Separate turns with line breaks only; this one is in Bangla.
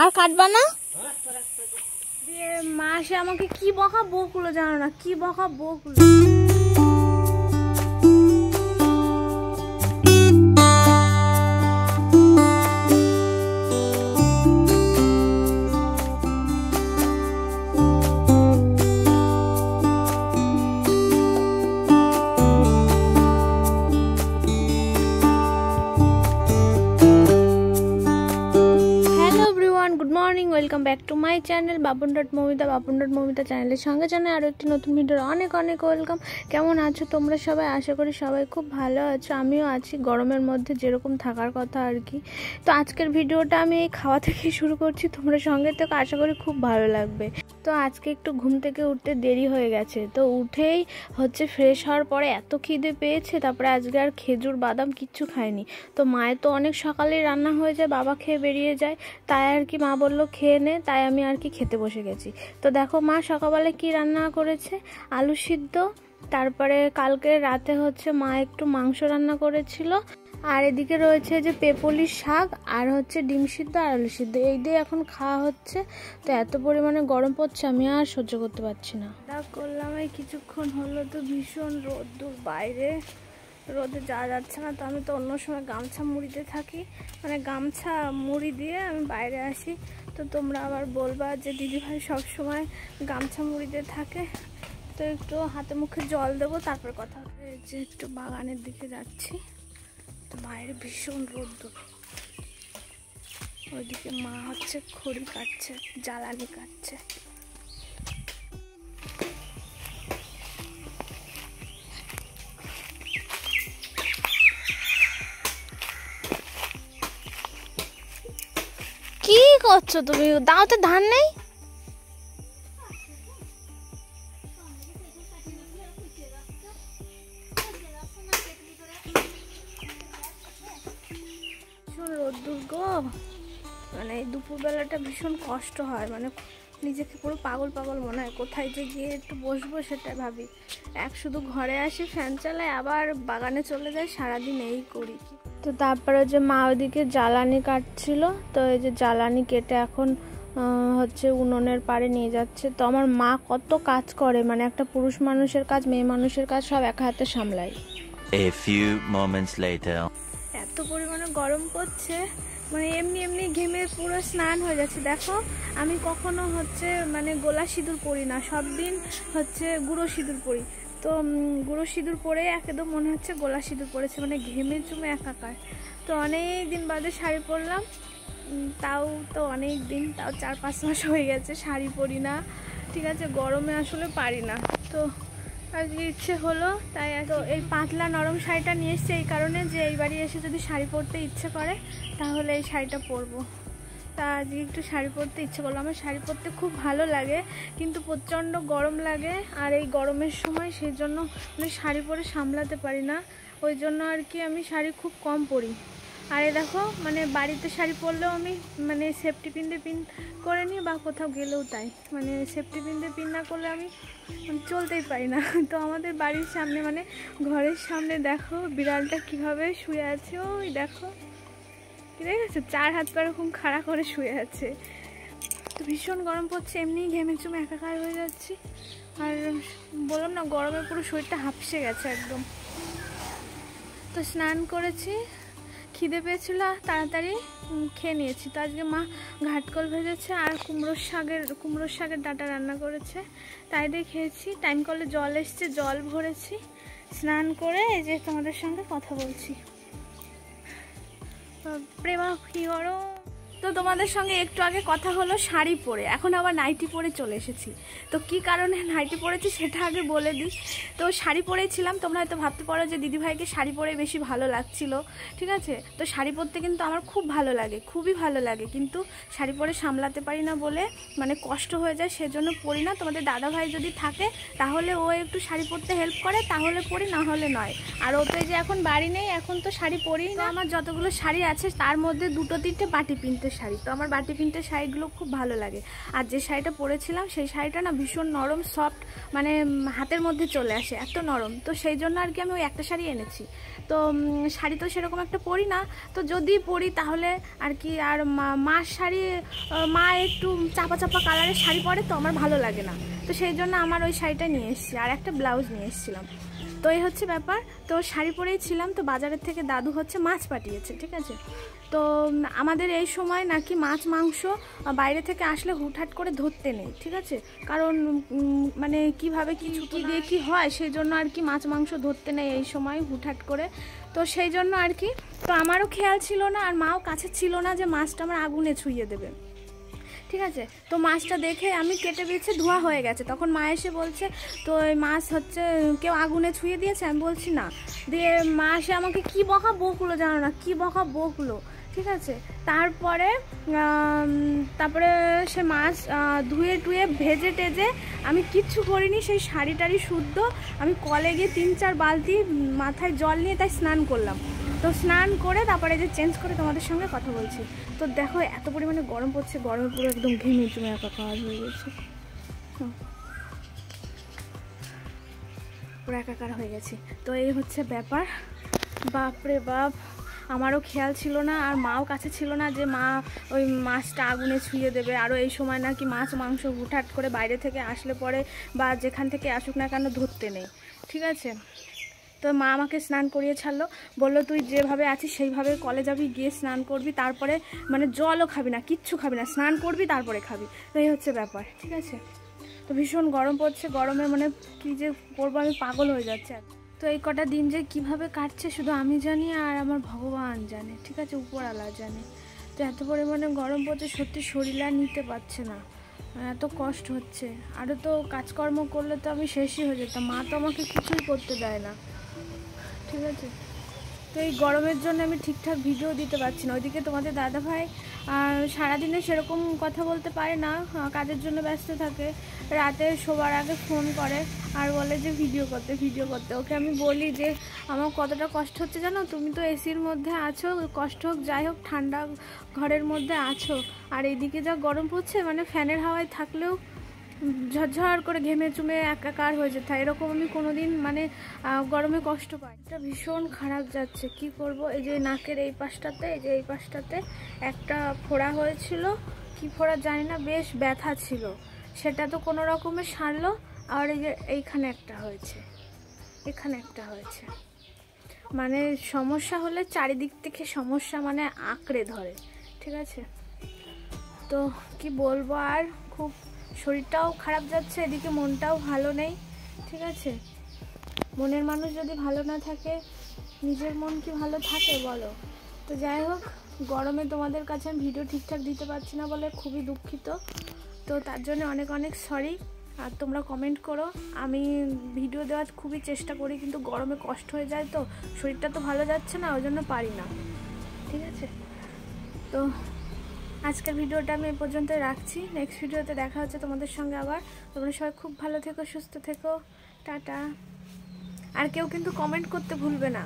আর কাটবা না দিয়ে মা এসে আমাকে কি বকা বকলো জানো না, কি বকা বকলো। Welcome back to my channel বাপুন.মৌমিতা চ্যানেলের সঙ্গে জানাই আরও একটি নতুন ভিডিওর অনেক অনেক ওয়েলকাম। কেমন আছো তোমরা সবাই? আশা করি সবাই খুব ভালো আছো, আমিও আছি গরমের মধ্যে যেরকম থাকার কথা আর কি। তো আজকের ভিডিওটা আমি এই খাওয়া থেকে শুরু করছি, তোমরা সঙ্গে থেকে আশা করি খুব ভালো লাগবে। তো আজকে একটু ঘুম থেকে উঠতে দেরি হয়ে গেছে, তো উঠেই হচ্ছে ফ্রেশ হওয়ার পরে এত খিদে পেয়েছে, তারপরে আজকে আর খেজুর বাদাম কিচ্ছু খায়নি। তো মায়ের তো অনেক সকালেই রান্না হয়ে যায়, বাবা খেয়ে বেরিয়ে যায়, তাই আর কি মা বললো খেয়ে নে, তাই আমি আর কি খেতে বসে গেছি। তো দেখো মা সকালবেলা কি রান্না করেছে, আলু সিদ্ধ, তারপরে কালকে রাতে হচ্ছে মা একটু মাংস রান্না করেছিল, আর এদিকে রয়েছে যে পেপলি শাক, আর হচ্ছে ডিম সিদ্ধ আর আলু সিদ্ধ, এই দিয়ে এখন খাওয়া হচ্ছে। তো এত পরিমাণে গরম পড়ছে আমি আর সহ্য করতে পারছি না। করলাম এই কিছুক্ষণ হলো, তো ভীষণ রোদ্দুর বাইরে, রোদে যাওয়া যাচ্ছে না। তো আমি তো অন্য সময় গামছা মুড়িতে থাকি, মানে গামছা মুড়ি দিয়ে আমি বাইরে আসি। তো তোমরা আবার বলবা যে দিদিভাই সবসময় গামছা মুড়িতে থাকে। তো একটু হাতে মুখে জল দেবো, তারপর কথা হবে। যে একটু বাগানের দিকে যাচ্ছি, তো বাইরে ভীষণ রোদ্দুর। ওইদিকে মা হচ্ছে খড়ি কাটছে, জ্বালানি কাটছে। কি করছো তুমি? দাওতে ধান নেই? রোদ্দুর গো, মানে এই দুপুরবেলাটা ভীষণ কষ্ট হয়, মানে নিজেকে পুরো পাগল পাগল মনে হয়, কোথায় যে গিয়ে একটু বসবো সেটাই ভাবি। শুধু ঘরে আসি, ফ্যান চালাই, আবার বাগানে চলে যাই, সারাদিন এই করি। তো তারপরে যে মা ওদিকে জ্বালানি কাটছিল, তো এই যে জ্বালানি কেটে এখন হচ্ছে উনুনের পাড়ে নিয়ে যাচ্ছে। তো আমার মা কত কাজ করে, মানে একটা পুরুষ মানুষের কাজ, মেয়ে মানুষের কাজ সব একা হাতে সামলায়।
A few moments later.
এত পরিমাণে গরম পড়ছে, মানে এমনি এমনি ঘেমে পুরো স্নান হয়ে যাচ্ছে। দেখো আমি কখনো হচ্ছে মানে গোলা সিঁদুর পরি না, সব দিন হচ্ছে গুঁড়ো সিঁদুর পরি। তো গুঁড়ো সিঁদুর পরে একদম মনে হচ্ছে গোলা সিঁদুর পরেছে, মানে ঘেমে চুমে একাকার। তো অনেক দিন বাদে শাড়ি পরলাম, তাও তো অনেক দিন, তাও 4-5 মাস হয়ে গেছে শাড়ি পরি না, ঠিক আছে, গরমে আসলে পারি না। তো আজকে ইচ্ছে হলো, তাই তো এই পাতলা নরম শাড়িটা নিয়ে এসছে এই কারণে যে এই বাড়ি এসে যদি শাড়ি পরতে ইচ্ছে করে তাহলে এই শাড়িটা পরবো। তা আজকে একটু শাড়ি পরতে ইচ্ছে করলো। আমার শাড়ি পরতে খুব ভালো লাগে, কিন্তু প্রচণ্ড গরম লাগে, আর এই গরমের সময় সেই জন্য মানে শাড়ি পরে সামলাতে পারি না, ওই জন্য আর কি আমি শাড়ি খুব কম পরি। আর এই দেখো মানে বাড়িতে শাড়ি পরলেও আমি মানে সেফটি পিন দিয়ে পিন করে নিই, বা কোথাও গেলেও তাই, মানে সেফটি পিন দিয়ে পিন না করলে আমি চলতেই পারি না। তো আমাদের বাড়ির সামনে মানে ঘরের সামনে দেখো বিড়ালটা কিভাবে শুয়ে আছে, ওই দেখো কি দেখেছো, 4 হাত পা এরকম খাড়া করে শুয়ে আছে। তো ভীষণ গরম পড়ছে, এমনি ঘেমে চুমে একাকার হয়ে যাচ্ছি, আর বললাম না গরমে পুরো শরীরটা হাঁপসে গেছে একদম। তো স্নান করেছি, খিদে পেয়েছিল, তাড়াতাড়ি খেয়ে নিয়েছি। তো আজকে মা ঘাটকল ভেজেছে আর কুমড়োর শাকের ডাঁটা রান্না করেছে, তাই দিয়ে খেয়েছি। টাইম কলে জল এসছে, জল ভরেছি, স্নান করে এই যে তোমাদের সঙ্গে কথা বলছি। প্রেমা কি করো? তো তোমাদের সঙ্গে একটু আগে কথা হলো শাড়ি পরে, এখন আবার নাইটি পরে চলে এসেছি। তো কি কারণে নাইটি পরেছি সেটা আগে বলে দিই। তো শাড়ি পরেছিলাম, তোমরা হয়তো ভাবতে পারো যে দিদিভাইকে শাড়ি পরে বেশি ভালো লাগছিল, ঠিক আছে। তো শাড়ি পরতে কিন্তু আমার খুব ভালো লাগে, খুবই ভালো লাগে, কিন্তু শাড়ি পরে সামলাতে পারি না বলে মানে কষ্ট হয়ে যায়, সেজন্য পরি না। তোমাদের দাদাভাই যদি থাকে তাহলে ও একটু শাড়ি পরতে হেল্প করে, তাহলে পরি, না হলে নয়। আর ও তো যে এখন বাড়ি নেই, এখন তো শাড়ি পরি না। আমার যতগুলো শাড়ি আছে তার মধ্যে 2-3টে বাটি পিনতে প্রিন্টের শাড়ি, তো আমার বাটি প্রিন্টের শাড়িগুলো খুব ভালো লাগে। আর যে শাড়িটা পরেছিলাম সেই শাড়িটা না ভীষণ নরম সফট, মানে হাতের মধ্যে চলে আসে, এত নরম। তো সেই জন্য আর কি আমি ওই একটা শাড়ি এনেছি। তো শাড়ি তো সেরকম একটা পরি না, তো যদি পরি তাহলে আর কি। আর মার শাড়ি, মা একটু চাপা চাপা কালারের শাড়ি পরে, তো আমার ভালো লাগে না, তো সেই জন্য আমার ওই শাড়িটা নিয়ে এসেছি, আর একটা ব্লাউজ নিয়ে এসেছিলাম। তো এই হচ্ছে ব্যাপার। তো শাড়ি পরেই ছিলাম, তো বাজারের থেকে দাদু হচ্ছে মাছ পাঠিয়েছে, ঠিক আছে। তো আমাদের এই সময় নাকি মাছ মাংস বাইরে থেকে আসলে হুটহাট করে ধরতে নেই, ঠিক আছে, কারণ মানে কিভাবে কি ছুটি দিয়ে কি হয়, সেই জন্য আর কি মাছ মাংস ধরতে নেই এই সময় হুটহাট করে। তো সেই জন্য আর কি, তো আমারও খেয়াল ছিল না, আর মাও কাছে ছিল না যে মাছটা আমার আগুনে ছুঁয়ে দেবে, ঠিক আছে। তো মাছটা দেখে আমি কেটে বেছে ধোয়া হয়ে গেছে, তখন মা এসে বলছে তো এই মাছ হচ্ছে কেউ আগুনে ছুঁয়ে দিয়েছে, আমি বলছি না। দিয়ে মা এসে আমাকে কি বকা বকলো জানো না, কি বকা বকলো, ঠিক আছে। তারপরে সে মাছ ধুয়ে টুয়ে ভেজে টেজে আমি কিচ্ছু করিনি, সেই শাড়ি টাড়ি শুদ্ধ আমি কলে গিয়ে 3-4 বালতি মাথায় জল নিয়ে তাই স্নান করলাম। তো স্নান করে তারপরে যে চেঞ্জ করে তোমাদের সঙ্গে কথা বলছি। তো দেখো এত পরিমাণে গরম পড়ছে, গরমে পুরো একদম ঘেমে চুমে একাকার হয়ে গেছে, পুরো একাকার হয়ে গেছি। তো এই হচ্ছে ব্যাপার। বাপরে বাপ, আমারও খেয়াল ছিল না, আর মাও কাছে ছিল না যে মা ওই মাছটা আগুনে ছুঁয়ে দেবে। আরও এই সময় নাকি মাছ মাংস হুটহাট করে বাইরে থেকে আসলে পরে বা যেখান থেকে আসুক না কেন ধরতে নেই, ঠিক আছে। তো মা আমাকে স্নান করিয়ে ছাড়লো, বললো তুই যেভাবে আছিস সেইভাবে কলে যাবি, গিয়ে স্নান করবি, তারপরে মানে জলও খাবি না, কিচ্ছু খাবি না, স্নান করবি তারপরে খাবি। তো এই হচ্ছে ব্যাপার, ঠিক আছে। তো ভীষণ গরম পড়ছে, গরমে মানে কী যে করবো আমি পাগল হয়ে যাচ্ছে। তো এই কটা দিন যে কিভাবে কাটছে শুধু আমি জানি আর আমার ভগবান জানে, ঠিক আছে, উপরওয়ালা জানে। তো এত পরিমাণে গরম পড়ছে, সত্যি শরীর আর নিতে পারছে না, এত কষ্ট হচ্ছে। আরও তো কাজকর্ম করলে তো আমি শেষই হয়ে যেতাম, মা তো আমাকে কিছুই করতে দেয় না, ঠিক আছে। তো এই গরমের জন্য আমি ঠিকঠাক ভিডিও দিতে পারছি না। ওইদিকে তোমাদের দাদাভাই সারাদিনে সেরকম কথা বলতে পারে না, কাজের জন্য ব্যস্ত থাকে। রাতে শোবার আগে ফোন করে আর বলে যে ভিডিও করতে। ওকে আমি বলি যে আমার কতটা কষ্ট হচ্ছে জানো, তুমি তো এসির মধ্যে আছো, কষ্ট হোক যাই হোক ঠান্ডা ঘরের মধ্যে আছো, আর এইদিকে যা গরম পড়ছে মানে ফ্যানের হাওয়ায় থাকলেও ঝরঝর করে ঘেমে চুমে একাকার হয়ে যেতে হয়। এরকম আমি কোনোদিন মানে গরমে কষ্ট পাই, এটা ভীষণ খারাপ যাচ্ছে, কি করব। এই যে নাকের এই পাশটাতে একটা ফোড়া হয়েছিল, কি ফোড়া জানি না, বেশ ব্যথা ছিল, সেটা তো কোনো রকমে সারলো। আর এই যে এখানে একটা হয়েছে, মানে সমস্যা হলে চারিদিক থেকে সমস্যা মানে আঁকড়ে ধরে, ঠিক আছে। তো কি বলবো, আর খুব শরীরটাও খারাপ যাচ্ছে, এদিকে মনটাও ভালো নেই, ঠিক আছে। মনের মানুষ যদি ভালো না থাকে, নিজের মন কি ভালো থাকে বলো। তো যাই হোক, গরমে তোমাদের কাছে আমি ভিডিও ঠিকঠাক দিতে পারছি না বলে খুবই দুঃখিত। তো তার জন্য অনেক অনেক সরি। আর তোমরা কমেন্ট করো, আমি ভিডিও দেওয়ার খুবই চেষ্টা করি, কিন্তু গরমে কষ্ট হয়ে যায়, তো শরীরটা তো ভালো যাচ্ছে না, ওই জন্য পারি না, ঠিক আছে। তো আজকের ভিডিওটা আমি এ পর্যন্তই রাখছি, নেক্সট ভিডিওতে দেখা হচ্ছে তোমাদের সঙ্গে আবার। তোমরা সবাই খুব ভালো থেকো, সুস্থ থেকো, টাটা। আর কেউ কিন্তু কমেন্ট করতে ভুলবে না।